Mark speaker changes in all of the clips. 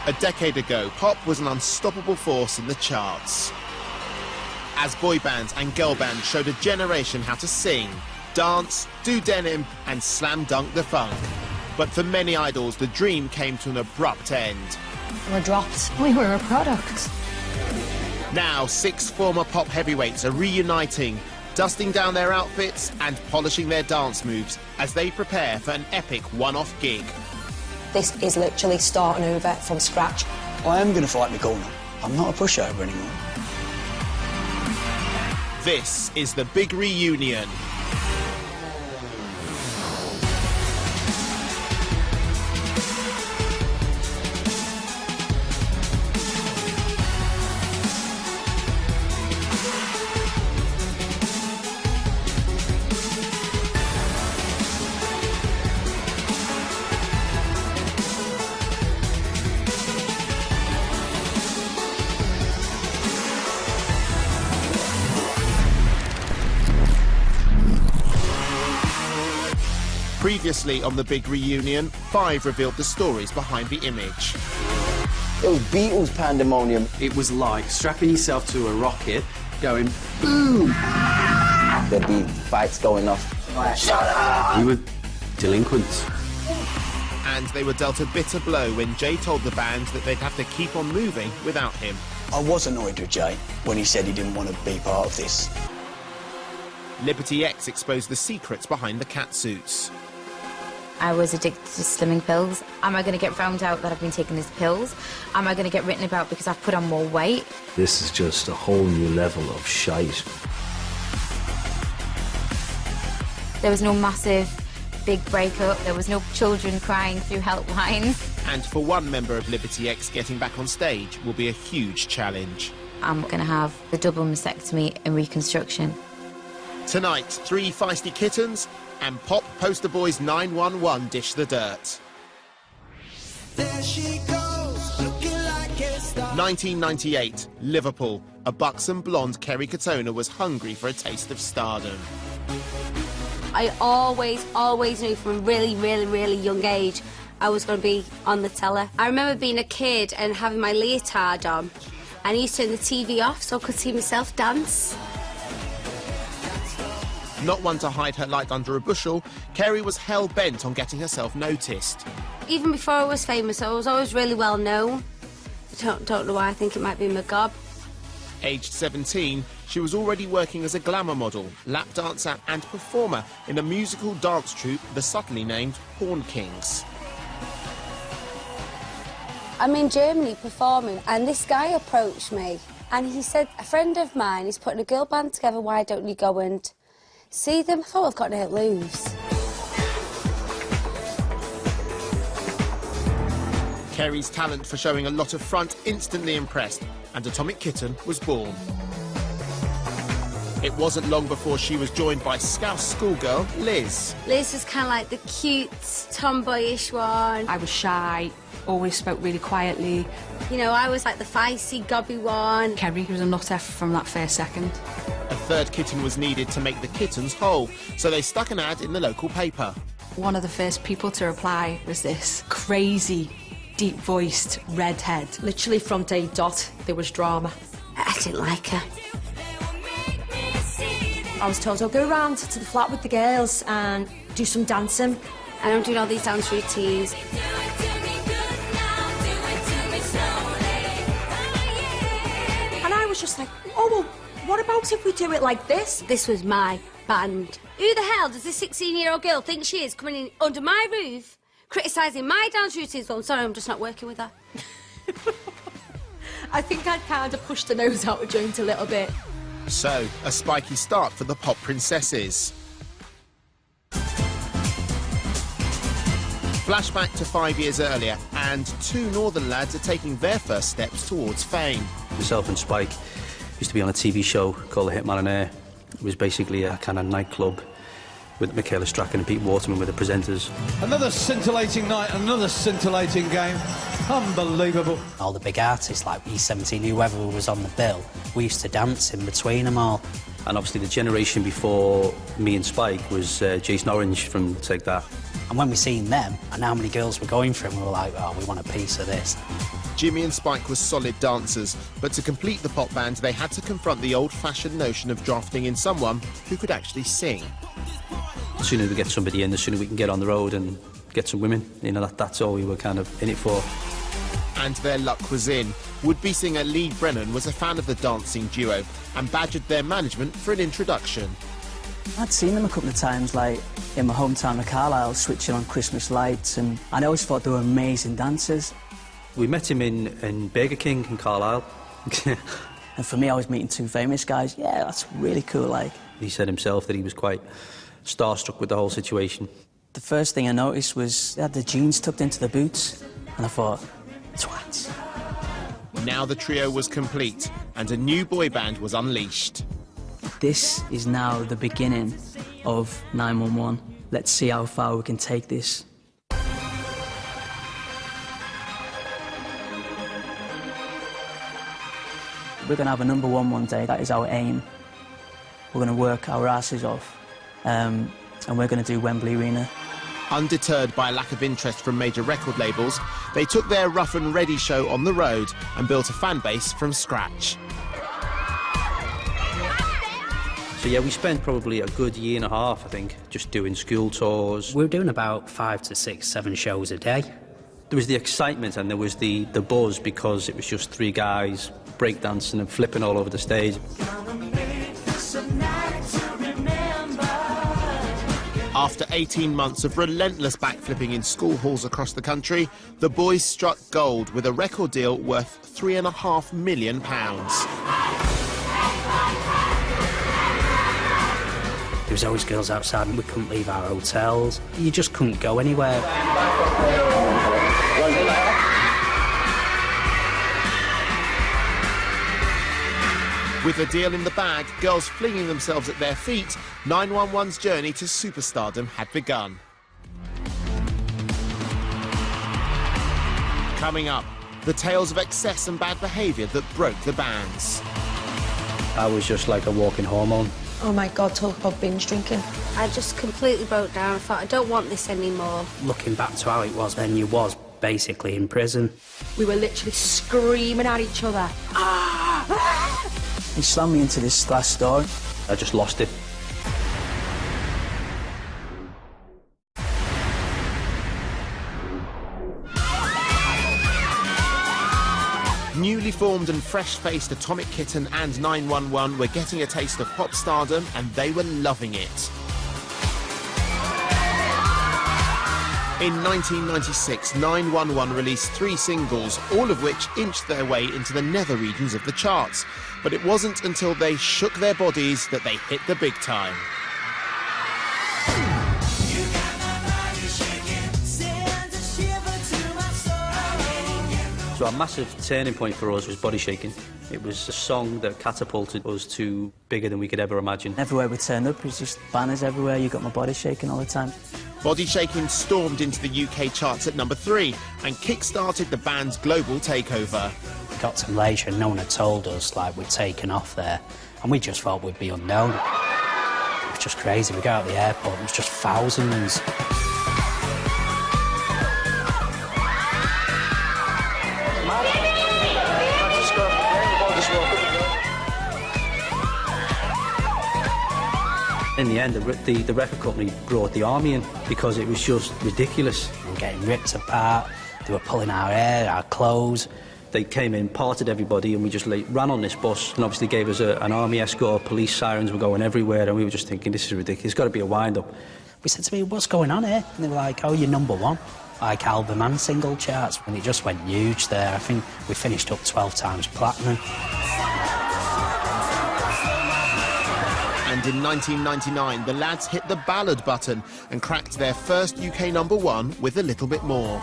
Speaker 1: A decade ago, pop was an unstoppable force in the charts, as boy bands and girl bands showed a generation how to sing, dance, do denim and slam dunk the funk. But for many idols, the dream came to an abrupt end.
Speaker 2: We're dropped. We were a product.
Speaker 1: Now, 6 former pop heavyweights are reuniting, dusting down their outfits and polishing their dance moves as they prepare for an epic one-off gig.
Speaker 2: This is literally starting over from scratch.
Speaker 3: I am going to fight my corner. I'm not a pushover anymore.
Speaker 1: This is the Big Reunion. Previously on the Big Reunion, 5 revealed the stories behind the image.
Speaker 3: It was Beatles pandemonium.
Speaker 4: It was like strapping yourself to a rocket, going boom.
Speaker 3: There'd be fights going off. Shut up!
Speaker 4: We were delinquents.
Speaker 1: And they were dealt a bitter blow when Jay told the band that they'd have to keep on moving without him.
Speaker 3: I was annoyed with Jay when he said he didn't want to be part of this.
Speaker 1: Liberty X exposed the secrets behind the catsuits.
Speaker 5: I was addicted to slimming pills. Am I going to get found out that I've been taking these pills? Am I going to get written about because I've put on more weight?
Speaker 6: This is just a whole new level of shite.
Speaker 5: There was no massive, big breakup. There was no children crying through helplines.
Speaker 1: And for one member of Liberty X, getting back on stage will be a huge challenge.
Speaker 5: I'm going to have the double mastectomy and reconstruction.
Speaker 1: Tonight, 3 feisty kittens and pop poster boys 911 dish the dirt.
Speaker 7: There she goes, looking like a star.
Speaker 1: 1998, Liverpool. A buxom blonde Kerry Katona was hungry for a taste of stardom.
Speaker 8: I always knew from a really young age I was going to be on the telly. I remember being a kid and having my leotard on, and I used to turn the TV off so I could see myself dance.
Speaker 1: Not one to hide her light under a bushel, Kerry was hell-bent on getting herself noticed.
Speaker 8: Even before I was famous, I was always really well known. I don't know why. I think it might be my gob.
Speaker 1: Aged 17, she was already working as a glamour model, lap dancer and performer in a musical dance troupe, the subtly named Porn Kings.
Speaker 8: I'm in Germany performing, and this guy approached me, and he said, a friend of mine is putting a girl band together, why don't you go and see them? I thought, I've got no lose.
Speaker 1: Kerry's talent for showing a lot of front instantly impressed, and Atomic Kitten was born. It wasn't long before she was joined by Scouse schoolgirl Liz.
Speaker 8: Liz was kind of like the cute, tomboyish one.
Speaker 9: I was shy, always spoke really quietly.
Speaker 8: You know, I was like the feisty, gobby one.
Speaker 9: Kerry was a nutter from that first second.
Speaker 1: A third kitten was needed to make the kittens whole, so they stuck an ad in the local paper.
Speaker 9: One of the first people to reply was this crazy, deep-voiced redhead.
Speaker 2: Literally from day dot, there was drama.
Speaker 8: I didn't like her.
Speaker 2: I was told I'll go around to the flat with the girls and do some dancing.
Speaker 8: And I'm doing all these dance routines.
Speaker 2: And I was just like, oh, well, what about if we do it like this?
Speaker 8: This was my band. Who the hell does this 16-year-old girl think she is coming in under my roof, criticising my dance routines? Well, I'm sorry, I'm just not working with her.
Speaker 2: I think I'd kind of pushed the nose out of joint a little bit.
Speaker 1: So, a spiky start for the pop princesses. Flashback to 5 years earlier, and 2 northern lads are taking their first steps towards fame.
Speaker 4: Myself and Spike used to be on a TV show called The Hitman on Air. It was basically a kind of nightclub with Michaela Strachan and Pete Waterman with the presenters.
Speaker 7: Another scintillating night, another scintillating game. Unbelievable.
Speaker 10: All the big artists like E17, whoever was on the bill, we used to dance in between them all.
Speaker 4: And obviously the generation before me and Spike was Jason Orange from Take That.
Speaker 10: And when we seen them and how many girls were going for him, we were like, oh, we want a piece of this.
Speaker 1: Jimmy and Spike were solid dancers, but to complete the pop band, they had to confront the old-fashioned notion of drafting in someone who could actually sing.
Speaker 4: The sooner we get somebody in, the sooner we can get on the road and get some women. You know, that's all we were kind of in it for.
Speaker 1: And their luck was in. Would-be singer Lee Brennan was a fan of the dancing duo and badgered their management for an introduction.
Speaker 11: I'd seen them a couple of times, like in my hometown of Carlisle, switching on Christmas lights, and I always thought they were amazing dancers.
Speaker 4: We met him in Burger King in Carlisle.
Speaker 11: And for me, I was meeting two famous guys. Yeah, that's really cool, like.
Speaker 4: He said himself that he was quite starstruck with the whole situation.
Speaker 11: The first thing I noticed was they had the jeans tucked into the boots, and I thought, twats.
Speaker 1: Now the trio was complete, and a new boy band was unleashed.
Speaker 11: This is now the beginning of 911. Let's see how far we can take this. We're going to have a #1 one day. That is our aim. We're going to work our asses off, and we're going to do Wembley Arena.
Speaker 1: Undeterred by a lack of interest from major record labels, they took their rough and ready show on the road and built a fan base from scratch.
Speaker 4: So yeah, we spent probably a good year and a half, I think, just doing school tours.
Speaker 10: We were doing about 5 to 6, 7 shows a day.
Speaker 4: There was the excitement and there was the buzz because it was just 3 guys breakdancing and flipping all over the stage.
Speaker 1: After 18 months of relentless backflipping in school halls across the country, the boys struck gold with a record deal worth £3.5 million.
Speaker 10: There was always girls outside and we couldn't leave our hotels. You just couldn't go anywhere.
Speaker 1: With a deal in the bag, girls flinging themselves at their feet, 911's journey to superstardom had begun. Coming up, the tales of excess and bad behaviour that broke the bands.
Speaker 4: I was just like a walking hormone.
Speaker 2: Oh my God, talk about binge drinking.
Speaker 8: I just completely broke down. I thought, I don't want this anymore.
Speaker 10: Looking back to how it was then, you was basically in prison.
Speaker 2: We were literally screaming at each other.
Speaker 11: He slammed me into this glass door.
Speaker 4: I just lost it.
Speaker 1: Newly formed and fresh-faced Atomic Kitten and 911 were getting a taste of pop stardom, and they were loving it. In 1996, 911 released 3 singles, all of which inched their way into the nether regions of the charts. But it wasn't until they shook their bodies that they hit the big time.
Speaker 4: So a massive turning point for us was Body Shaking. It was a song that catapulted us to bigger than we could ever imagine.
Speaker 11: Everywhere we turned up, it was just banners everywhere. You got my body shaking all the time.
Speaker 1: Body Shaking stormed into the UK charts at #3 and kick-started the band's global takeover.
Speaker 10: We got to Malaysia and no one had told us, like, we'd taken off there. And we just thought we'd be unknown. It was just crazy. We got out of the airport, it was just thousands.
Speaker 4: In the end, the record company brought the army in because it was just ridiculous.
Speaker 10: We were getting ripped apart, they were pulling our hair, our clothes.
Speaker 4: They came in, parted everybody, and we just ran on this bus and obviously gave us an army escort. Police sirens were going everywhere, and we were just thinking, this is ridiculous. There's got to be a wind-up.
Speaker 10: We said to me, what's going on here? And they were like, oh, you're #1. Like album and single charts. And it just went huge there. I think we finished up 12 times platinum.
Speaker 1: And in 1999, the lads hit the ballad button and cracked their first UK #1 with A Little Bit More.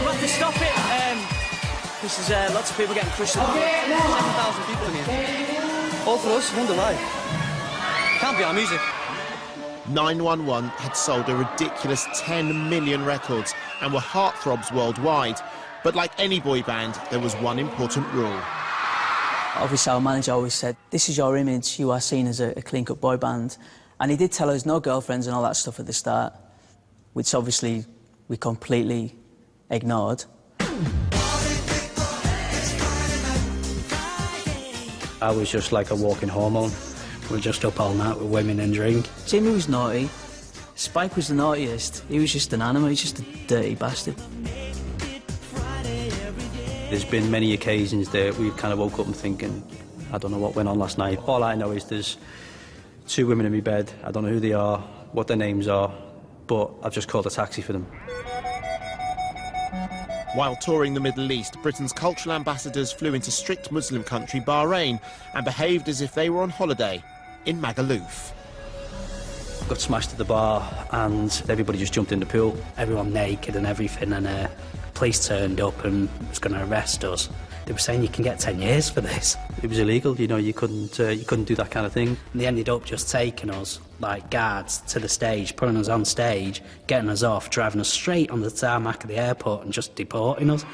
Speaker 12: You have to stop it. This is lots of people getting crushed. 7,000 people in here. All for us, wonder why. Can't be our music.
Speaker 1: 911 had sold a ridiculous 10 million records and were heartthrobs worldwide. But like any boy band, there was one important rule.
Speaker 11: Obviously, our manager always said, this is your image, you are seen as a clean-cut boy band. And he did tell us no girlfriends and all that stuff at the start, which obviously we completely ignored.
Speaker 10: I was just like a walking hormone. We were just up all night with women and drink.
Speaker 11: Jimmy was naughty. Spike was the naughtiest. He was just an animal, he's just a dirty bastard.
Speaker 4: There's been many occasions that we've kind of woke up and thinking, I don't know what went on last night. All I know is there's 2 women in my bed. I don't know who they are, what their names are, but I've just called a taxi for them.
Speaker 1: While touring the Middle East, Britain's cultural ambassadors flew into strict Muslim country Bahrain and behaved as if they were on holiday in Magaluf.
Speaker 4: Got smashed at the bar and everybody just jumped in the pool.
Speaker 10: Everyone naked and everything, and police turned up and was going to arrest us. They were saying you can get 10 years for this.
Speaker 4: It was illegal, you know, you couldn't do that kind of thing.
Speaker 10: And they ended up just taking us, like guards, to the stage, putting us on stage, getting us off, driving us straight on the tarmac of the airport and just deporting us.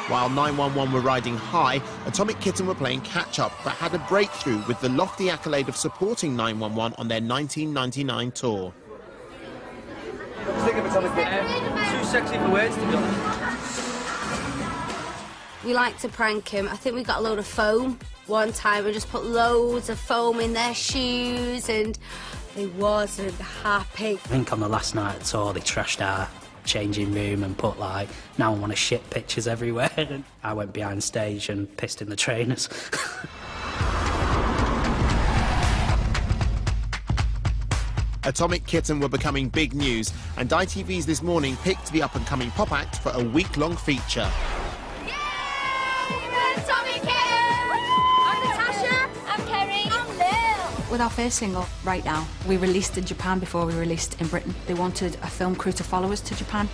Speaker 1: While 911 were riding high, Atomic Kitten were playing catch-up, but had a breakthrough with the lofty accolade of supporting 911 on their 1999 tour.
Speaker 12: What do you think of Atomic Kitten? Too sexy for words, to be honest.
Speaker 8: We like to prank him. I think we got a load of foam one time. We just put loads of foam in their shoes and they wasn't happy.
Speaker 10: I think on the last night of the tour they trashed our changing room and put like, now I want to shit pictures everywhere. And I went behind stage and pissed in the trainers.
Speaker 1: Atomic Kitten were becoming big news, and ITV's This Morning picked the up-and-coming pop act for a week-long feature.
Speaker 9: With our first single, Right Now, we released in Japan before we released in Britain. They wanted a film crew to follow us to Japan.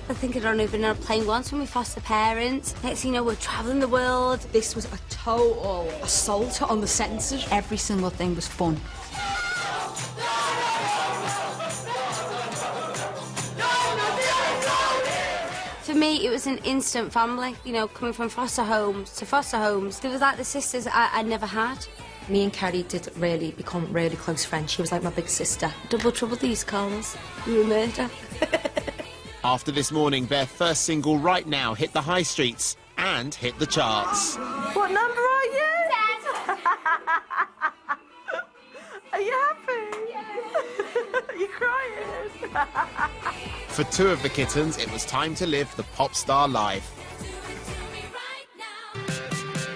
Speaker 8: I think I'd only been on a plane once when we foster parents. Next thing you know, we're travelling the world.
Speaker 2: This was a total assault on the senses.
Speaker 9: Every single thing was fun.
Speaker 8: For me, it was an instant family, you know, coming from foster homes to foster homes. They was like the sisters I never had.
Speaker 2: Me and Kerry did really become really close friends. She was like my big sister.
Speaker 8: Double trouble these calls. You were murder.
Speaker 1: After This Morning, their first single, Right Now, hit the high streets and hit the charts.
Speaker 2: What number are you? 10. Are you happy? Yes. Are you crying?
Speaker 1: For 2 of the kittens, it was time to live the pop star life.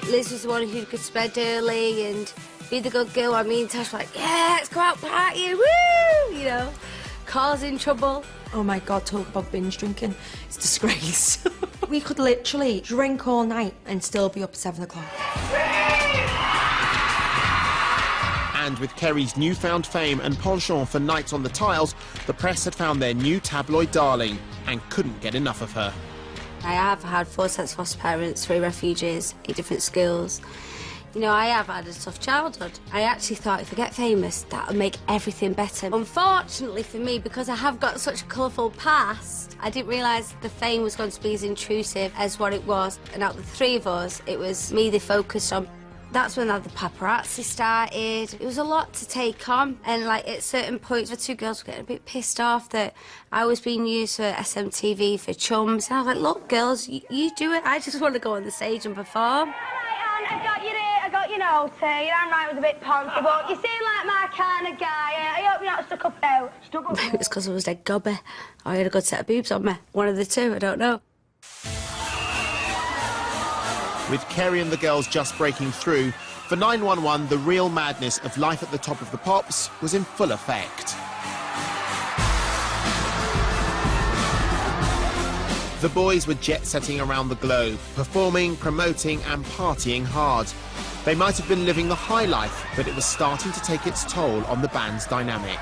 Speaker 8: Liz was the one who could spend early and be the good girl. I mean, Tash was like, yeah, let's go out partying, woo! You know, causing trouble.
Speaker 2: Oh my God, talk about binge drinking. It's a disgrace. We could literally drink all night and still be up at 7 o'clock.
Speaker 1: And with Kerry's newfound fame and penchant for nights on the tiles, the press had found their new tabloid darling and couldn't get enough of her.
Speaker 8: I have had 4 sets of foster parents, 3 refugees, 8 different schools. You know, I have had a tough childhood. I actually thought if I get famous, that would make everything better. Unfortunately for me, because I have got such a colourful past, I didn't realise the fame was going to be as intrusive as what it was. And out of the 3 of us, it was me they focused on. That's when the paparazzi started. It was a lot to take on, and like at certain points, the 2 girls were getting a bit pissed off that I was being used for SMTV for chums. And I was like, look, girls, you do it. I just want to go on the stage and perform.
Speaker 13: I got you there, I got your note here. Your handwriting was a bit poncy, but you seem like my kind of guy. I hope you're not stuck up out.
Speaker 8: It was because I was dead gobby. I had a good set of boobs on me. One of the 2, I don't know.
Speaker 1: With Kerry and the girls just breaking through, for 911, the real madness of life at the top of the pops was in full effect. The boys were jet-setting around the globe, performing, promoting and partying hard. They might have been living the high life, but it was starting to take its toll on the band's dynamic.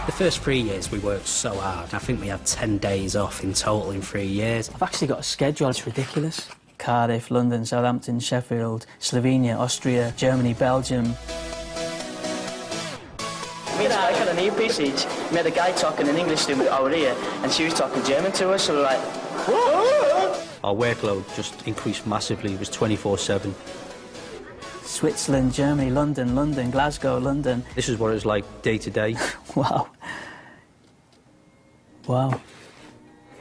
Speaker 10: The first 3 years we worked so hard. I think we had 10 days off in total in 3 years.
Speaker 11: I've actually got a schedule, it's ridiculous. Cardiff, London, Southampton, Sheffield, Slovenia, Austria, Germany, Belgium.
Speaker 12: We me and Spike had an earpiece each. We had a guy talking in English to our ear, and she was talking German to us, so we were like, whoa!
Speaker 4: Our workload just increased massively. It was 24/7.
Speaker 11: Switzerland, Germany, London, London, Glasgow, London.
Speaker 4: This is what it was like day to day.
Speaker 11: Wow. Wow.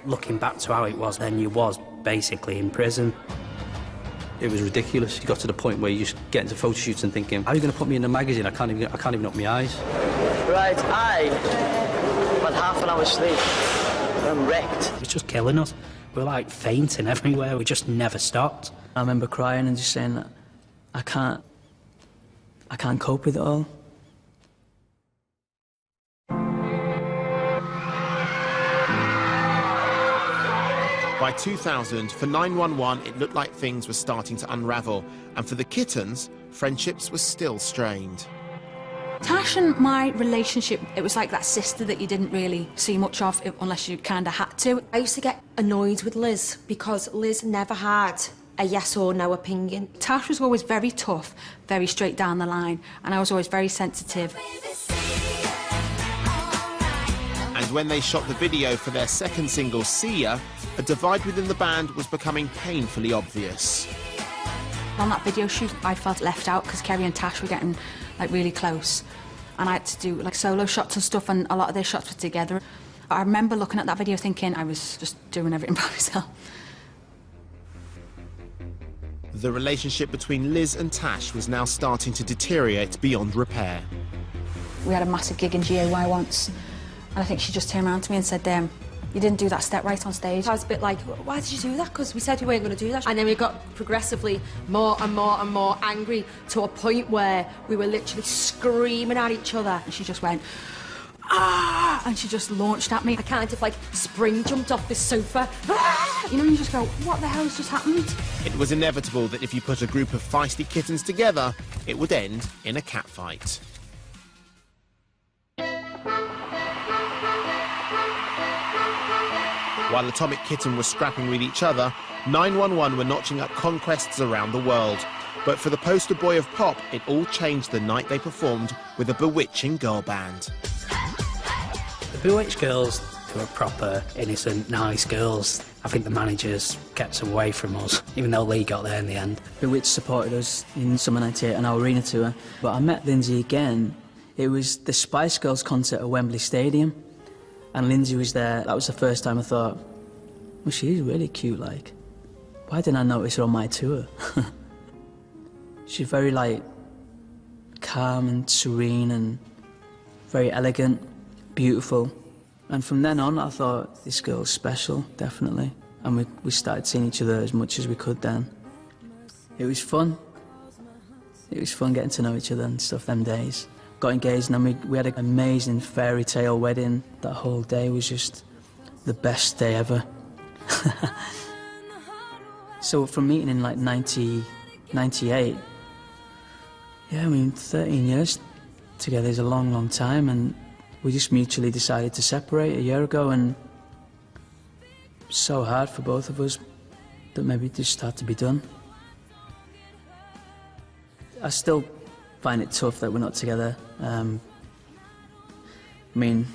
Speaker 10: Looking back to how it was then, you was basically in prison.
Speaker 4: It was ridiculous. You got to the point where you just get into photo shoots and thinking, how are you going to put me in a magazine? I can't even open my eyes.
Speaker 12: Right, I had half an hour's sleep. I'm wrecked.
Speaker 10: It was just killing us. We were like fainting everywhere. We just never stopped.
Speaker 11: I remember crying and just saying that I can't cope with it all.
Speaker 1: By 2000, for 911, it looked like things were starting to unravel, and for the kittens, friendships were still strained.
Speaker 9: Tash and my relationship, it was like that sister that you didn't really see much of unless you kind of had to.
Speaker 2: I used to get annoyed with Liz because Liz never had a yes or no opinion.
Speaker 9: Tash was always very tough, very straight down the line, and I was always very sensitive.
Speaker 1: And when they shot the video for their second single, See Ya, a divide within the band was becoming painfully obvious.
Speaker 9: On that video shoot, I felt left out because Kerry and Tash were getting like really close, and I had to do like solo shots and stuff, and a lot of their shots were together. I remember looking at that video thinking I was just doing everything by myself.
Speaker 1: The relationship between Liz and Tash was now starting to deteriorate beyond repair.
Speaker 9: We had a massive gig in GAY once, and I think she just turned around to me and said, you didn't do that step right on stage.
Speaker 2: I was a bit like, why did you do that? Because we said we weren't going to do that. And then we got progressively more and more and more angry to a point where we were literally screaming at each other.
Speaker 9: And she just went, ah! And she just launched at me.
Speaker 2: I kind of like spring jumped off this sofa.
Speaker 9: Ah! You know, you just go, what the hell has just happened?
Speaker 1: It was inevitable that if you put a group of feisty kittens together, it would end in a catfight. While Atomic Kitten was scrapping with each other, 911 were notching up conquests around the world. But for the poster boy of pop, it all changed the night they performed with a bewitching girl band.
Speaker 10: The Bewitched girls, they were proper, innocent, nice girls. I think the managers kept them away from us, even though Lee got there in the end.
Speaker 11: Bewitched supported us in Summer 98 on our arena tour. But I met Lindsay again. It was the Spice Girls concert at Wembley Stadium. And Lindsay was there. That was the first time I thought, well, she's really cute, like. Why didn't I notice her on my tour? She's very, like, calm and serene and very elegant, beautiful. And from then on, I thought, this girl's special, definitely. And we started seeing each other as much as we could then. It was fun. It was fun getting to know each other and stuff them days. Got engaged and then we had an amazing fairy tale wedding. That whole day was just the best day ever. So from meeting in like 98, yeah, I mean 13 years together is a long, long time, and we just mutually decided to separate a year ago, and so hard for both of us that maybe it just had to be done. I still find it tough that we're not together. I mean,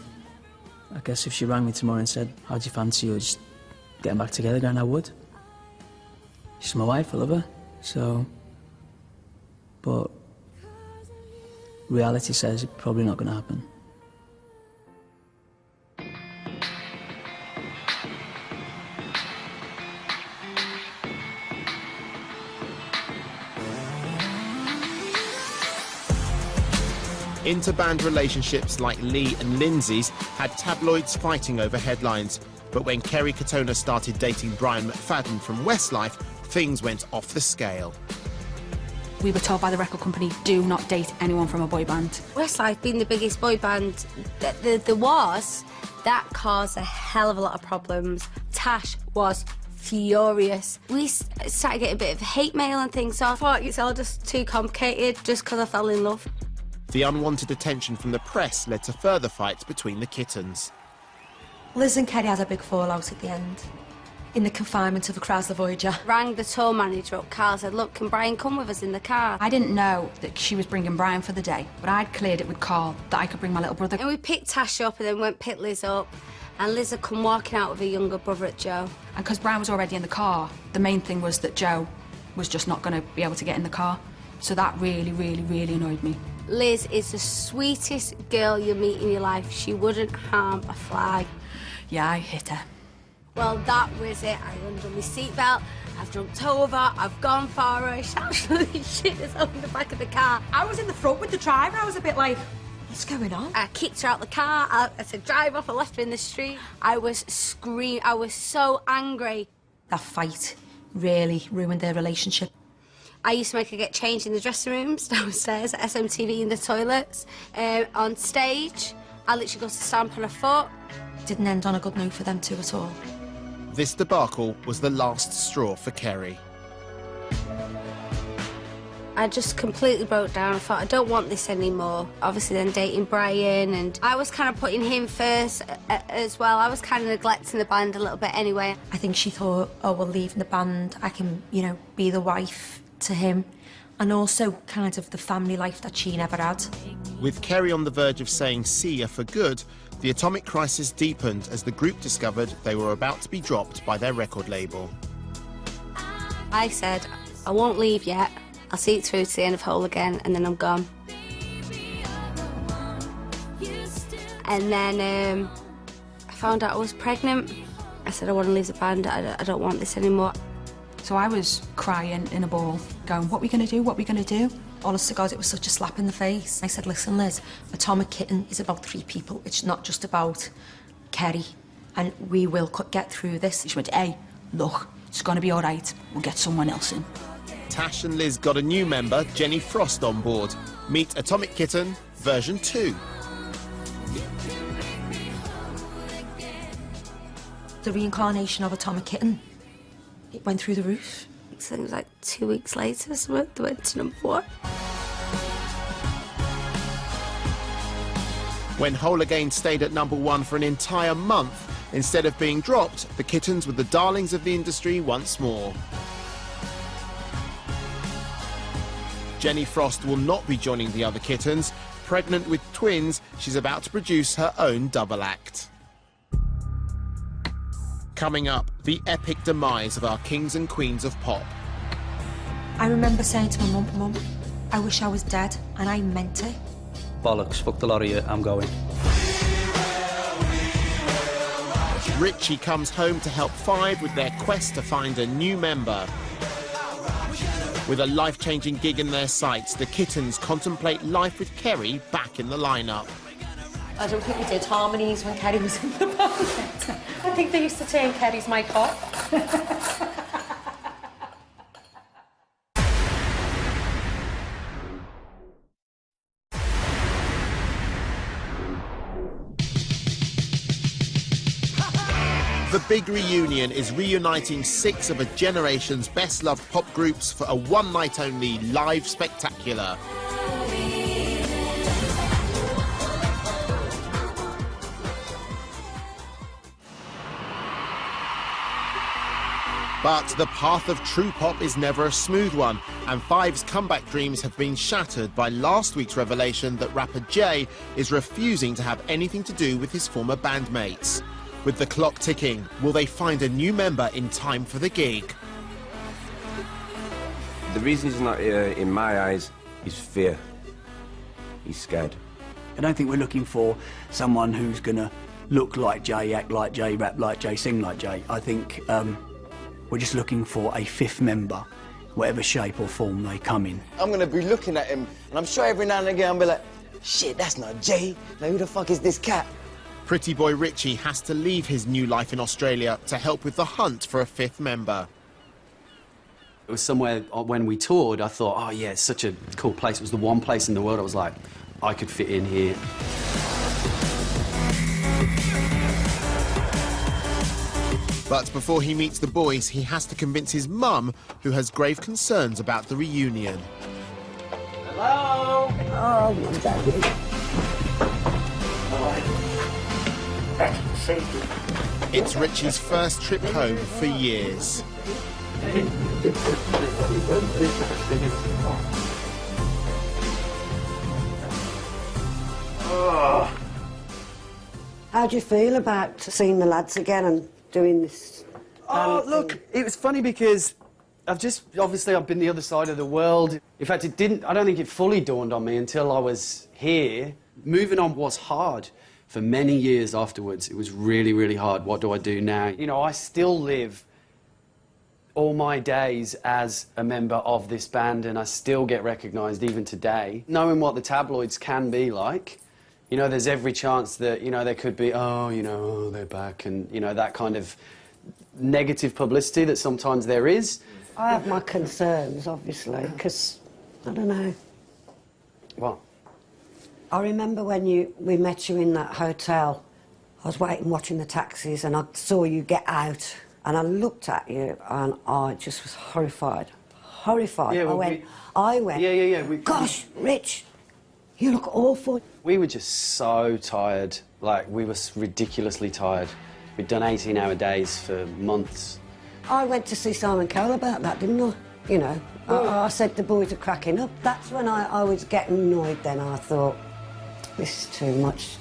Speaker 11: I guess if she rang me tomorrow and said, how do you fancy us getting back together again, I would. She's my wife, I love her, so... But reality says it's probably not going to happen.
Speaker 1: Inter-band relationships like Lee and Lindsay's had tabloids fighting over headlines. But when Kerry Katona started dating Brian McFadden from Westlife, things went off the scale.
Speaker 9: We were told by the record company, do not date anyone from a boy band.
Speaker 8: Westlife being the biggest boy band there was, that caused a hell of a lot of problems. Tash was furious. We started getting a bit of hate mail and things, so I thought it's all just too complicated just because I fell in love.
Speaker 1: The unwanted attention from the press led to further fights between the kittens.
Speaker 2: Liz and Kerry had a big fallout at the end. in the confinement of a Chrysler Voyager.
Speaker 8: Rang the tour manager up. Carl said, look, can Brian come with us in the car?
Speaker 9: I didn't know that she was bringing Brian for the day, but I'd cleared it with Carl that I could bring my little brother.
Speaker 8: And we picked Tash up and then went pick Liz up. And Liz had come walking out with her younger brother at Joe.
Speaker 9: And because Brian was already in the car, the main thing was that Joe was just not going to be able to get in the car. So that really, really, really annoyed me.
Speaker 8: Liz is the sweetest girl you'll meet in your life. She wouldn't harm a fly.
Speaker 9: Yeah, I hit her.
Speaker 8: Well, that was it. I undone my seatbelt, I've jumped over, I've gone for her. She absolutely shit herself in the back of the car.
Speaker 2: I was in the front with the driver. I was a bit like, what's going on?
Speaker 8: I kicked her out the car. I said, drive off. I left her in the street. I was screaming. I was so angry.
Speaker 2: That fight really ruined their relationship.
Speaker 8: I used to make her get changed in the dressing rooms downstairs, at SMTV in the toilets. On stage, I literally got to stamp on her foot.
Speaker 2: Didn't end on a good note for them two at all.
Speaker 1: This debacle was the last straw for Kerry.
Speaker 8: I just completely broke down. I thought, I don't want this anymore. Obviously then dating Brian, and I was kind of putting him first as well. I was kind of neglecting the band a little bit anyway.
Speaker 2: I think she thought, oh, well, leaving the band, I can, you know, be the wife to him, and also kind of the family life that she never had.
Speaker 1: With Kerry on the verge of saying see ya for good, the atomic crisis deepened as the group discovered they were about to be dropped by their record label.
Speaker 8: I said, I won't leave yet. I'll see it through to the end of Whole Again, and then I'm gone. And then I found out I was pregnant. I said, I want to leave the band. I don't want this anymore.
Speaker 9: So I was crying in a ball, going, what are we going to do? What are we going to do?
Speaker 2: Honest to God, it was such a slap in the face. I said, listen, Liz, Atomic Kitten is about 3 people. It's not just about Kerry, and we will get through this.
Speaker 9: She went, hey, look, it's going to be all right. We'll get someone else in.
Speaker 1: Tash and Liz got a new member, Jenny Frost, on board. Meet Atomic Kitten version 2.
Speaker 2: The reincarnation of Atomic Kitten. It went through the roof.
Speaker 8: I think it was like 2 weeks later, so they went to #1.
Speaker 1: When Whole Again stayed at #1 for an entire month, instead of being dropped, the Kittens were the darlings of the industry once more. Jenny Frost will not be joining the other Kittens. Pregnant with twins, she's about to produce her own double act. Coming up, the epic demise of our kings and queens of pop.
Speaker 2: I remember saying to my mum, I wish I was dead, and I meant it.
Speaker 4: Bollocks, fuck the lot of you, I'm going.
Speaker 1: Richie comes home to help Five with their quest to find a new member. With a life-changing gig in their sights, the Kittens contemplate life with Kerry back in the lineup.
Speaker 2: I don't think we did harmonies when Kerry was in the band. I think they used to turn Kerry's mic off.
Speaker 1: The Big Reunion is reuniting 6 of a generation's best-loved pop groups for a one-night-only live spectacular. But the path of true pop is never a smooth one, and Five's comeback dreams have been shattered by last week's revelation that rapper Jay is refusing to have anything to do with his former bandmates. With the clock ticking, will they find a new member in time for the gig?
Speaker 14: The reason he's not here, in my eyes, is fear. He's scared.
Speaker 15: I don't think we're looking for someone who's going to look like Jay, act like Jay, rap like Jay, sing like Jay. I think we're just looking for a 5th member, whatever shape or form they come in.
Speaker 3: I'm going to be looking at him, and I'm sure every now and again I'll be like, shit, that's not Jay. Now who the fuck is this cat?
Speaker 1: Pretty boy Richie has to leave his new life in Australia to help with the hunt for a 5th member.
Speaker 16: It was somewhere when we toured, I thought, oh yeah, it's such a cool place. It was the one place in the world I was like, I could fit in here.
Speaker 1: But before he meets the boys, he has to convince his mum, who has grave concerns about the reunion.
Speaker 12: Hello?
Speaker 3: Oh, Mum's out here.
Speaker 1: It's Richie's first trip home for years.
Speaker 17: How do you feel about seeing the lads again and doing this?
Speaker 16: Oh, look, it was funny because obviously I've been the other side of the world. In fact, I don't think it fully dawned on me until I was here. Moving on was hard. For many years afterwards, it was really, really hard. What do I do now? You know, I still live all my days as a member of this band, and I still get recognised even today. Knowing what the tabloids can be like, you know, there's every chance that, you know, there could be, oh, you know, oh, they're back, and, you know, that kind of negative publicity that sometimes there is.
Speaker 17: I have my concerns, obviously, because, I don't know.
Speaker 16: What?
Speaker 17: I remember when we met you in that hotel. I was waiting, watching the taxis, and I saw you get out, and I looked at you, and I just was horrified. Horrified.
Speaker 16: Yeah, well,
Speaker 17: I went,
Speaker 16: Yeah.
Speaker 17: Gosh, Rich, you look awful.
Speaker 16: We were just so tired. Like, we were ridiculously tired. We'd done 18-hour days for months.
Speaker 17: I went to see Simon Cowell about that, didn't I? You know, I said the boys are cracking up. That's when I was getting annoyed then. I thought, this is too much.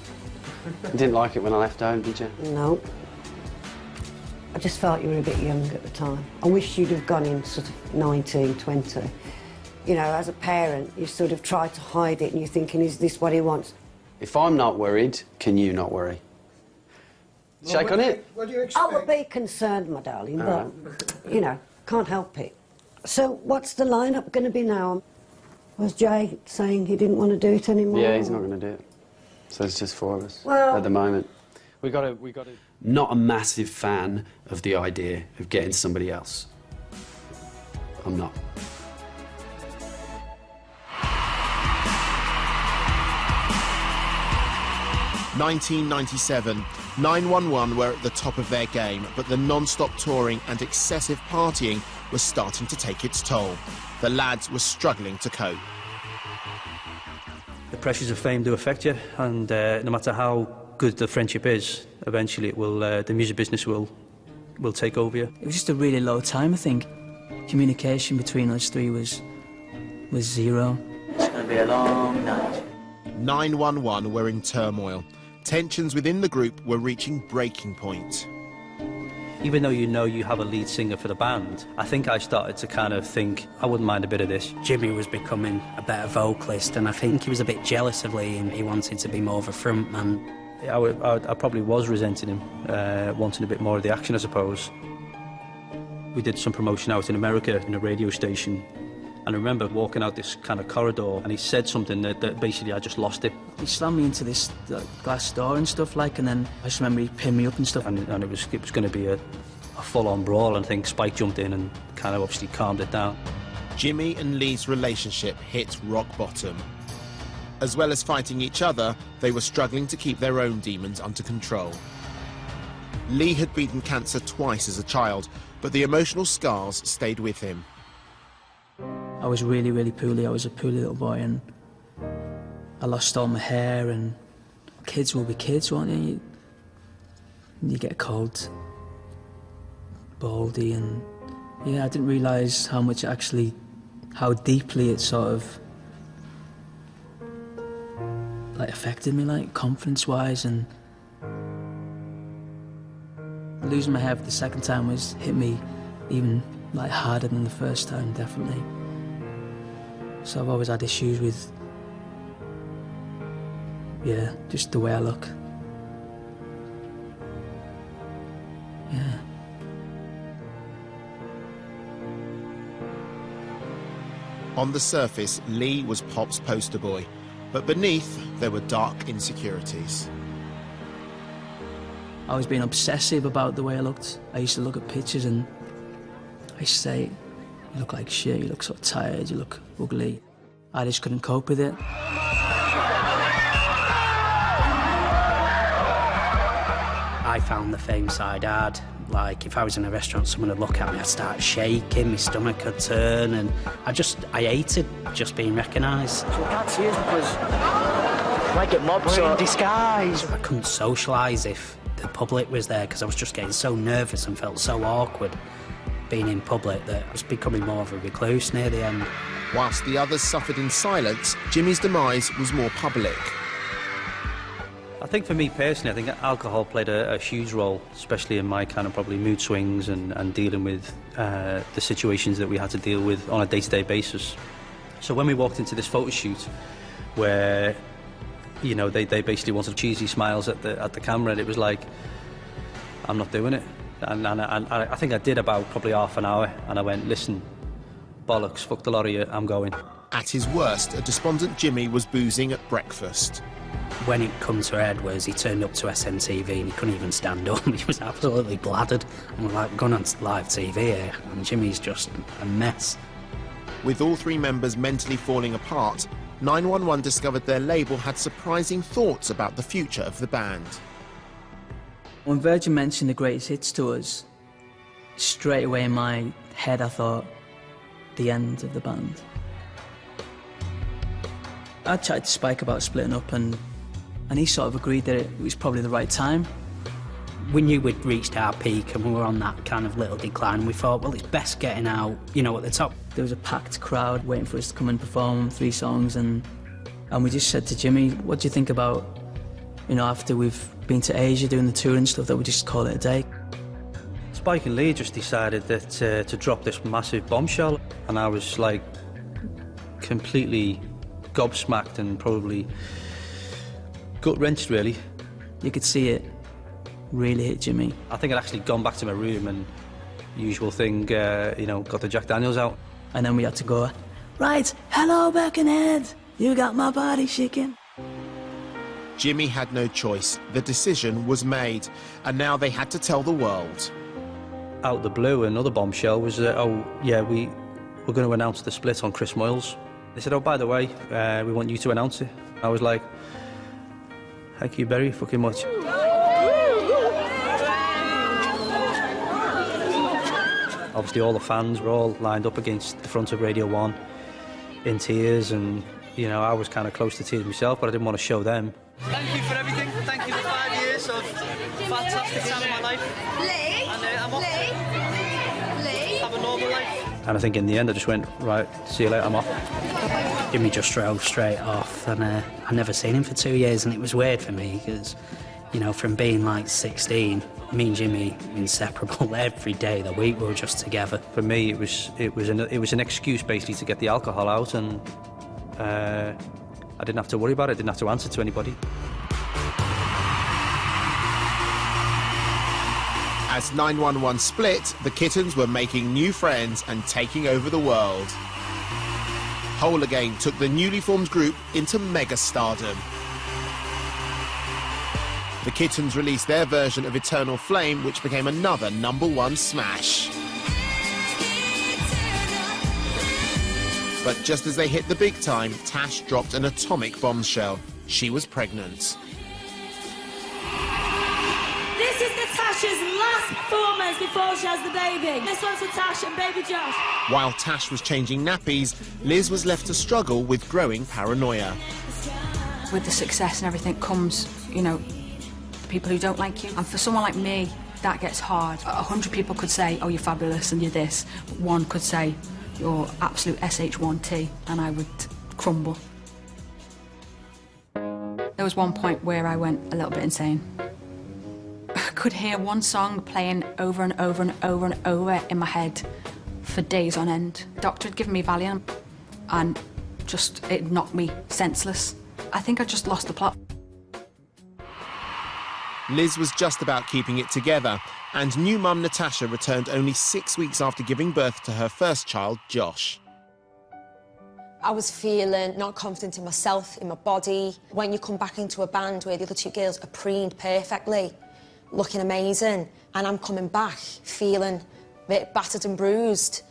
Speaker 16: You didn't like it when I left home, did you?
Speaker 17: No. I just felt you were a bit young at the time. I wish you'd have gone in sort of 19, 20. You know, as a parent, you sort of try to hide it and you're thinking, is this what he wants?
Speaker 16: If I'm not worried, can you not worry? Shake on it.
Speaker 17: What do you expect? I would be concerned, my darling, but, you know, can't help it. So what's the lineup going to be now? Was Jay saying he didn't want to do it anymore?
Speaker 16: Yeah, he's not going to do it. So it's just four of us
Speaker 17: well,
Speaker 16: at the moment. We got to. Not a massive fan of the idea of getting somebody else. I'm not.
Speaker 1: "1997, 911 were at the top of their game, but the non-stop touring and excessive partying was starting to take its toll. The lads were struggling to cope.
Speaker 4: The pressures of fame do affect you, and no matter how good the friendship is, eventually it will, the music business will take over you.
Speaker 11: It was just a really low time, I think. Communication between us three was zero. It's going to be a long night.
Speaker 1: 911 were in turmoil. Tensions within the group were reaching breaking point.
Speaker 4: Even though you know you have a lead singer for the band, I think I started to kind of think, I wouldn't mind a bit of this.
Speaker 10: Jimmy was becoming a better vocalist, and I think he was a bit jealous of Lee, and he wanted to be more of a frontman.
Speaker 4: I probably was resenting him, wanting a bit more of the action, I suppose. We did some promotion out in America in a radio station, and I remember walking out this kind of corridor, and he said something that basically I just lost it.
Speaker 11: He slammed me into this glass door and stuff, like, and then I just remember he pinned me up and stuff.
Speaker 4: And it was going to be a full-on brawl, and I think Spike jumped in and kind of obviously calmed it down.
Speaker 1: Jimmy and Lee's relationship hit rock bottom. As well as fighting each other, they were struggling to keep their own demons under control. Lee had beaten cancer twice as a child, but the emotional scars stayed with him.
Speaker 11: I was really, really poorly. I was a poorly little boy, and I lost all my hair, and kids will be kids, won't you? You get called baldy, and yeah, I didn't realise how much actually, how deeply it sort of like affected me, like confidence-wise, and losing my hair for the second time hit me even like harder than the first time, definitely. So I've always had issues with, yeah, just the way I look. Yeah.
Speaker 1: On the surface, Lee was Pop's poster boy, but beneath there were dark insecurities.
Speaker 11: I was being obsessive about the way I looked. I used to look at pictures and I used to say, you look like shit, you look so tired, you look ugly. I just couldn't cope with it.
Speaker 10: I found the fame side hard. Like, if I was in a restaurant, someone would look at me, I'd start shaking, my stomach would turn, and I hated just being recognised.
Speaker 17: So we can't see us because
Speaker 12: might get mobbed.
Speaker 10: We're
Speaker 12: so
Speaker 10: in disguise. I couldn't socialise if the public was there because I was just getting so nervous and felt so awkward being in public that I was becoming more of a recluse near the end.
Speaker 1: Whilst the others suffered in silence, Jimmy's demise was more public.
Speaker 4: I think for me personally, I think alcohol played a huge role, especially in my kind of probably mood swings and dealing with the situations that we had to deal with on a day-to-day basis. So when we walked into this photo shoot where, you know, they basically wanted cheesy smiles at the camera, and it was like, I'm not doing it. And I think I did about probably half an hour, and I went, listen, bollocks, fuck the lot of you, I'm going.
Speaker 1: At his worst, a despondent Jimmy was boozing at breakfast.
Speaker 10: When it come to Ed was he turned up to SNTV and he couldn't even stand up. He was absolutely bladdered. And we're like, we're going on live TV here, and Jimmy's just a mess.
Speaker 1: With all three members mentally falling apart, 911 discovered their label had surprising thoughts about the future of the band.
Speaker 11: When Virgin mentioned the greatest hits to us, straight away in my head I thought, the end of the band. I chatted to Spike about splitting up, and he sort of agreed that it was probably the right time.
Speaker 10: We knew we'd reached our peak and we were on that kind of little decline, and we thought, well, it's best getting out, you know, at the top.
Speaker 11: There was a packed crowd waiting for us to come and perform 3 songs, and we just said to Jimmy, what do you think about, you know, after we've been to Asia doing the tour and stuff, that we just call it a day?
Speaker 4: Spike and Lee just decided that to drop this massive bombshell, and I was like completely gobsmacked and probably gut-wrenched, really.
Speaker 11: You could see it really hit Jimmy.
Speaker 4: I think I'd actually gone back to my room and usual thing, you know, got the Jack Daniels out.
Speaker 11: And then we had to go, right, hello, Beckenhead, you got my body shaking.
Speaker 1: Jimmy had no choice. The decision was made, and now they had to tell the world.
Speaker 4: Out the blue, another bombshell was that, oh, yeah, we're going to announce the split on Chris Moyles. They said, oh, by the way, we want you to announce it. I was like, thank you very fucking much. Obviously, all the fans were all lined up against the front of Radio 1 in tears, and, you know, I was kind of close to tears myself, but I didn't want to show them.
Speaker 18: Thank you for everything. Thank you for 5 years of fantastic time in my life.
Speaker 13: Lee?
Speaker 18: And I'm off.
Speaker 13: Lee?
Speaker 18: Have a normal life.
Speaker 4: And I think in the end I just went, right, see you later, I'm off.
Speaker 10: Jimmy just drove straight off, and I'd never seen him for 2 years, and it was weird for me because, you know, from being like 16, me and Jimmy inseparable every day of the week. We were just together.
Speaker 4: For me, it was an excuse basically to get the alcohol out, and I didn't have to worry about it. I didn't have to answer to anybody.
Speaker 1: As 911 split, the Kittens were making new friends and taking over the world. Whole Again took the newly formed group into mega-stardom. The Kittens released their version of Eternal Flame, which became another #1 smash. But just as they hit the big time, Tash dropped an atomic bombshell. She was pregnant.
Speaker 19: This is Natasha's last performance before she has the baby. This one's for Tash and baby Josh.
Speaker 1: While Tash was changing nappies, Liz was left to struggle with growing paranoia.
Speaker 9: With the success and everything comes, you know, the people who don't like you. And for someone like me, that gets hard. 100 people could say, oh, you're fabulous and you're this. One could say, you're absolute SH1T, and I would crumble. There was one point where I went a little bit insane. I could hear one song playing over and over and over and over in my head for days on end. The doctor had given me Valium, and just, it knocked me senseless. I think I just lost the plot.
Speaker 1: Liz was just about keeping it together, and new mum Natasha returned only 6 weeks after giving birth to her first child, Josh.
Speaker 2: I was feeling not confident in myself, in my body. When you come back into a band where the other 2 girls are preened perfectly, looking amazing, and I'm coming back feeling a bit battered and bruised.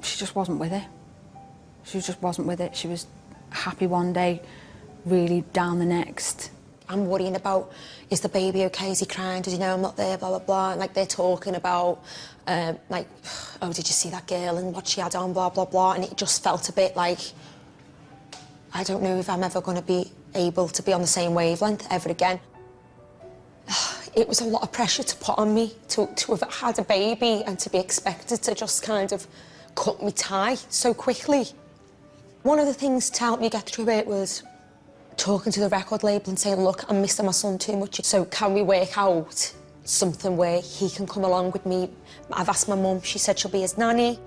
Speaker 9: She just wasn't with it. She just wasn't with it. She was happy one day, really down the next.
Speaker 2: I'm worrying about, is the baby okay? Is he crying? Does he know I'm not there? Blah, blah, blah. And, like, they're talking about, like, oh, did you see that girl and what she had on? Blah, blah, blah. And it just felt a bit like, I don't know if I'm ever going to be able to be on the same wavelength ever again. It was a lot of pressure to put on me to have had a baby and to be expected to just kind of cut my tie so quickly. One of the things to help me get through it was talking to the record label and saying, look, I'm missing my son too much, so can we work out something where he can come along with me? I've asked my mum, she said she'll be his nanny.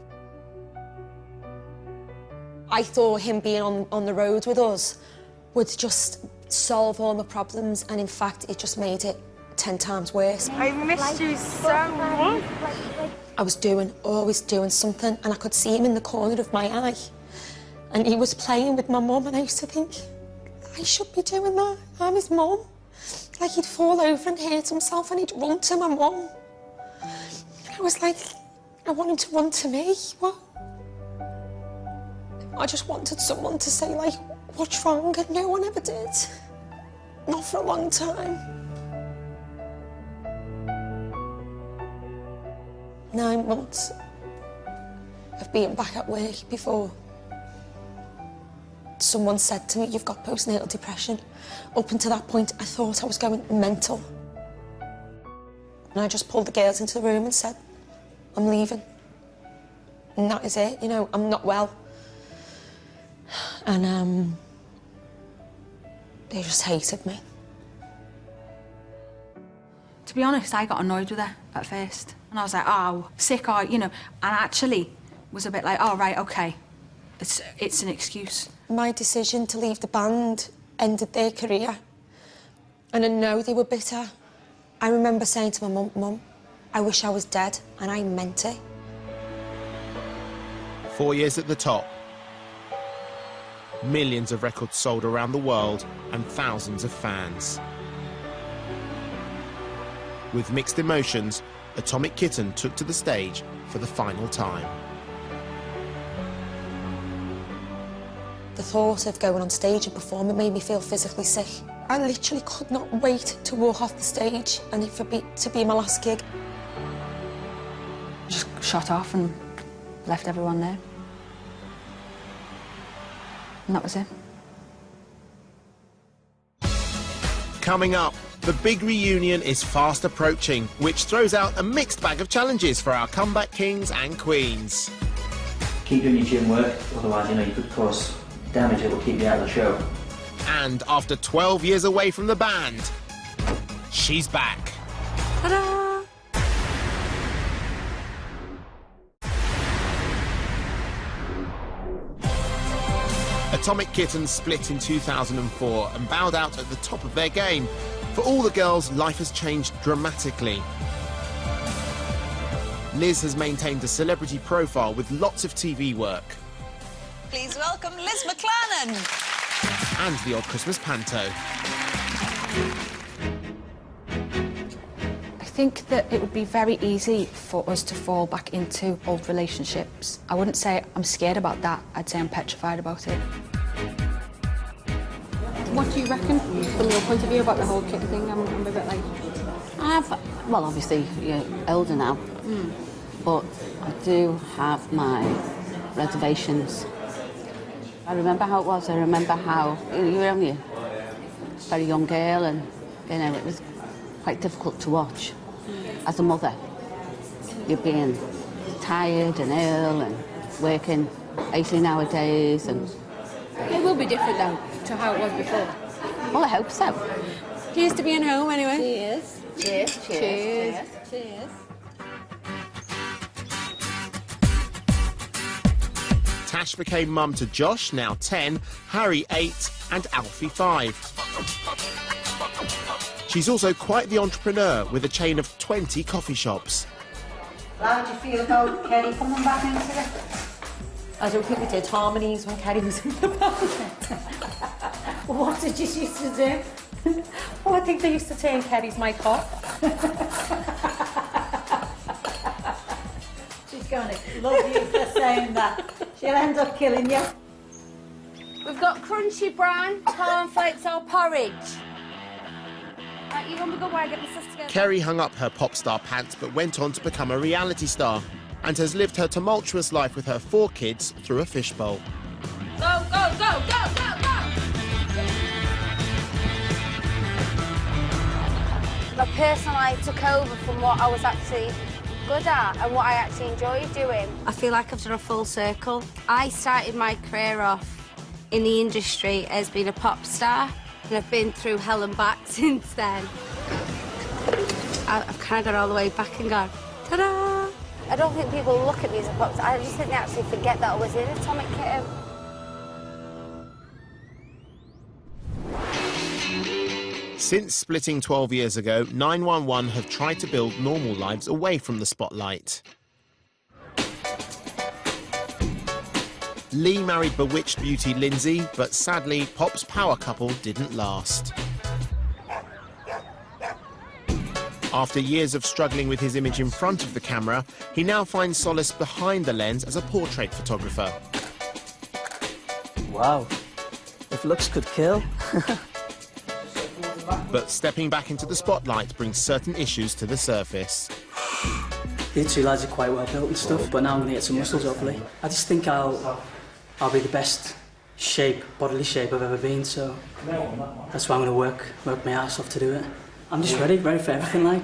Speaker 2: I thought him being on the road with us would just solve all my problems, and in fact, it just made it 10 times worse.
Speaker 19: I missed you so much.
Speaker 2: I was always doing something, and I could see him in the corner of my eye. And he was playing with my mum, and I used to think, I should be doing that. I'm his mum. Like, he'd fall over and hurt himself, and he'd run to my mum. I was like, I want him to run to me. What? I just wanted someone to say, like, what's wrong? And no one ever did. Not for a long time. 9 months of being back at work before someone said to me, you've got postnatal depression. Up until that point, I thought I was going mental. And I just pulled the girls into the room and said, I'm leaving. And that is it, you know, I'm not well. And they just hated me.
Speaker 9: To be honest, I got annoyed with her at first. And I was like, oh, sick, or, you know, and actually was a bit like, oh, right, OK. It's an excuse.
Speaker 2: My decision to leave the band ended their career. And I know they were bitter. I remember saying to my mum, I wish I was dead, and I meant it.
Speaker 1: 4 years at the top. Millions of records sold around the world and thousands of fans. With mixed emotions, Atomic Kitten took to the stage for the final time.
Speaker 2: The thought of going on stage and performing made me feel physically sick. I literally could not wait to walk off the stage and it to be my last gig.
Speaker 9: Just shot off and left everyone there. And that was it.
Speaker 1: Coming up, the big reunion is fast approaching, which throws out a mixed bag of challenges for our comeback kings and queens.
Speaker 12: Keep doing your gym work, otherwise, you know, you could cause damage that will keep you out of the show.
Speaker 1: And after 12 years away from the band, she's back.
Speaker 2: Ta-da!
Speaker 1: Atomic Kitten split in 2004 and bowed out at the top of their game. For all the girls, life has changed dramatically. Liz has maintained a celebrity profile with lots of TV work.
Speaker 20: Please welcome Liz McClannon.
Speaker 1: And the odd Christmas panto.
Speaker 9: I think that it would be very easy for us to fall back into old relationships. I wouldn't say I'm scared about that. I'd say I'm petrified about it.
Speaker 21: What do you reckon, from your point of view, about the whole kit thing? I'm a bit like...
Speaker 22: Well, obviously, you're older now, but I do have my reservations. I remember how it was. I remember how you were only a very young girl, and you know it was quite difficult to watch. As a mother, you're being tired and ill and working 18-hour days, and
Speaker 21: it will be different though to how it was before.
Speaker 22: Well, I hope so.
Speaker 21: Cheers to being home, anyway.
Speaker 22: Cheers. Cheers. Cheers.
Speaker 21: Cheers. Cheers.
Speaker 1: Tash became mum to Josh, now 10, Harry 8 and Alfie 5. She's also quite the entrepreneur with a chain of 20 coffee shops.
Speaker 23: How did you feel about Kerry coming back into it?
Speaker 24: I don't think we did harmonies when Kerry was in the band.
Speaker 23: What did you used to do?
Speaker 24: Well, I think they used to turn Kerry's mic off.
Speaker 23: She's going to love you for saying that. She'll end up killing you.
Speaker 8: We've got crunchy bran, cornflakes or porridge. Right, you want to go where I get the stuff together?
Speaker 1: Kerry hung up her pop star pants but went on to become a reality star and has lived her tumultuous life with her 4 kids through a fishbowl.
Speaker 8: Go, go, go, go, go, go!
Speaker 5: personality took over from what I was actually good at and what I actually enjoyed doing.
Speaker 8: I feel like I've done a full circle. I started my career off in the industry as being a pop star, and I've been through hell and back since then. I've kind of got all the way back and gone, ta-da!
Speaker 5: I don't think people look at me as a pop star. I just think they actually forget that I was in Atomic Kitten.
Speaker 1: Since splitting 12 years ago, 911 have tried to build normal lives away from the spotlight. Lee married bewitched beauty Lindsay, but sadly, Pop's power couple didn't last. After years of struggling with his image in front of the camera, he now finds solace behind the lens as a portrait photographer.
Speaker 11: Wow, if looks could kill.
Speaker 1: But stepping back into the spotlight brings certain issues to the surface.
Speaker 11: The two lads are quite well built and stuff, but now I'm going to get some muscles, hopefully. I just think I'll be the best bodily shape I've ever been, so that's why I'm going to work my ass off to do it. I'm just ready for everything, like.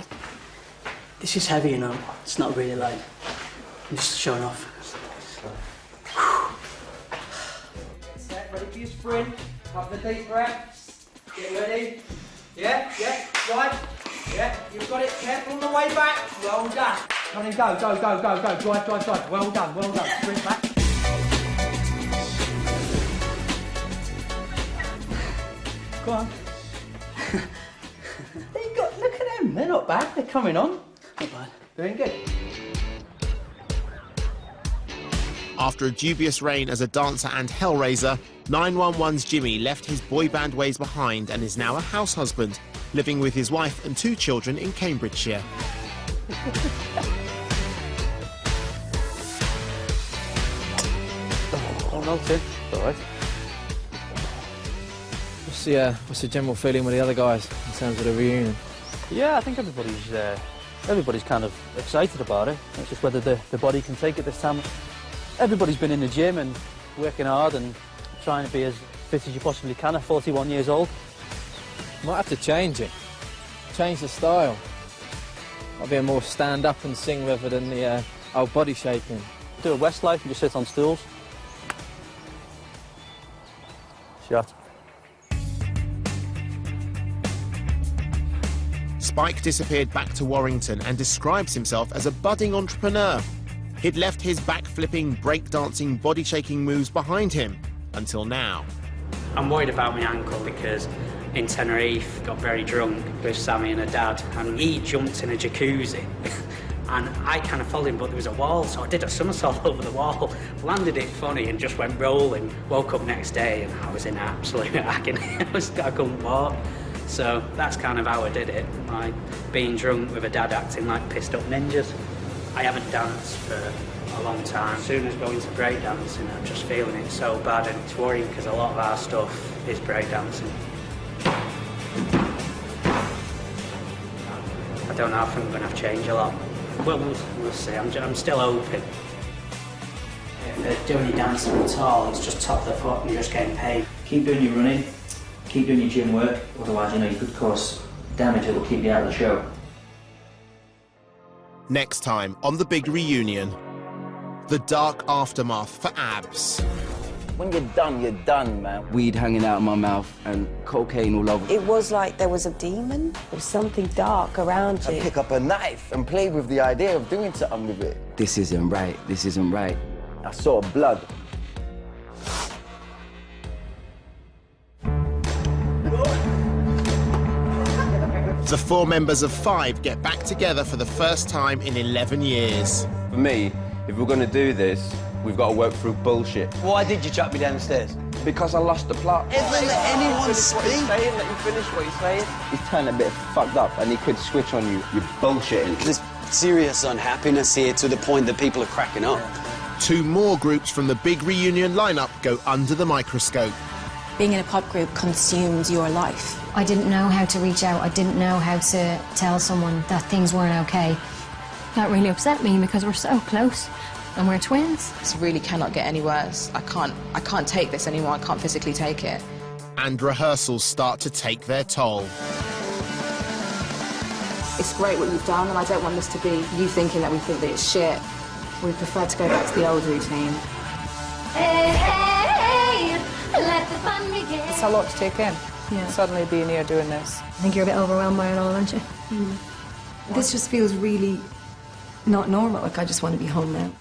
Speaker 11: This is heavy, you know. It's not really like, I'm just showing off.
Speaker 18: Set, ready for your sprint. Have the deep breath. Get ready. Yeah, right. Yeah, you've got it. Careful on the way back. Well done. On and go. Drive. Well done. Sprint back. Go on. Look at them. They're not bad. They're coming on.
Speaker 11: Not bad.
Speaker 18: Doing good.
Speaker 1: After a dubious reign as a dancer and hellraiser, 911's Jimmy left his boy band ways behind and is now a house husband, living with his wife and 2 children in Cambridgeshire.
Speaker 6: Oh no, Tim. All right. What's the general feeling with the other guys in terms of the reunion?
Speaker 4: Yeah, I think everybody's kind of excited about it. It's just whether the body can take it this time. Everybody's been in the gym and working hard and trying to be as fit as you possibly can at 41 years old.
Speaker 6: Might have to change it. Change the style. Might be a more stand up and sing rather than the old body shaking.
Speaker 4: Do a Westlife and just sit on stools. Shot.
Speaker 1: Spike disappeared back to Warrington and describes himself as a budding entrepreneur. He'd left his back-flipping, break-dancing, body-shaking moves behind him, until now.
Speaker 10: I'm worried about my ankle because in Tenerife, got very drunk with Sammy and her dad, and he jumped in a jacuzzi. And I kind of followed him, but there was a wall, so I did a somersault over the wall, landed it funny and just went rolling. Woke up next day and I was in absolute agony. I couldn't walk. So that's kind of how I did it, like being drunk with a dad acting like pissed up ninjas. I haven't danced for a long time. As soon as going to breakdancing, I'm just feeling it so bad, and it's worrying because a lot of our stuff is breakdancing. I don't know if I'm going to have to change a lot. Well, we'll see. I'm still hoping.
Speaker 22: If you're doing your dancing at all, it's just top of the foot and you're just getting paid. Keep doing your running, keep doing your gym work, otherwise, you could cause damage that will keep you out of the show.
Speaker 1: Next time on The Big Reunion, the dark aftermath for abs.
Speaker 3: When you're done, man. Weed hanging out of my mouth and cocaine all over.
Speaker 23: It was like there was a demon. There was something dark around you.
Speaker 3: I pick up a knife and play with the idea of doing something with it. This isn't right. I saw blood.
Speaker 1: The 4 members of 5 get back together for the first time in 11 years.
Speaker 7: For me, if we're going to do this, we've got to work through bullshit.
Speaker 3: Why did you chuck me down the stairs? Because I lost the plot.
Speaker 7: Isn't
Speaker 3: let anyone speak?
Speaker 7: Let you finish what he's saying. He's turned a bit fucked up and he could switch on you. You're bullshitting.
Speaker 14: There's serious unhappiness here to the point that people are cracking up.
Speaker 1: 2 more groups from the Big Reunion lineup go under the microscope.
Speaker 2: Being in a pop group consumes your life.
Speaker 25: I didn't know how to reach out. I didn't know how to tell someone that things weren't okay. That really upset me because we're so close and we're twins.
Speaker 26: This really cannot get any worse. I can't take this anymore. I can't physically take it.
Speaker 1: And rehearsals start to take their toll.
Speaker 26: It's great what you've done, and I don't want this to be you thinking that we think that it's shit. We prefer to go back to the old routine.
Speaker 25: Hey, hey, let the fun begin.
Speaker 26: It's a lot to take in.
Speaker 25: Yeah.
Speaker 26: Suddenly being here doing this.
Speaker 25: I think you're a bit overwhelmed by it all, aren't you?
Speaker 12: This just feels really not normal. Like, I just want to be home now.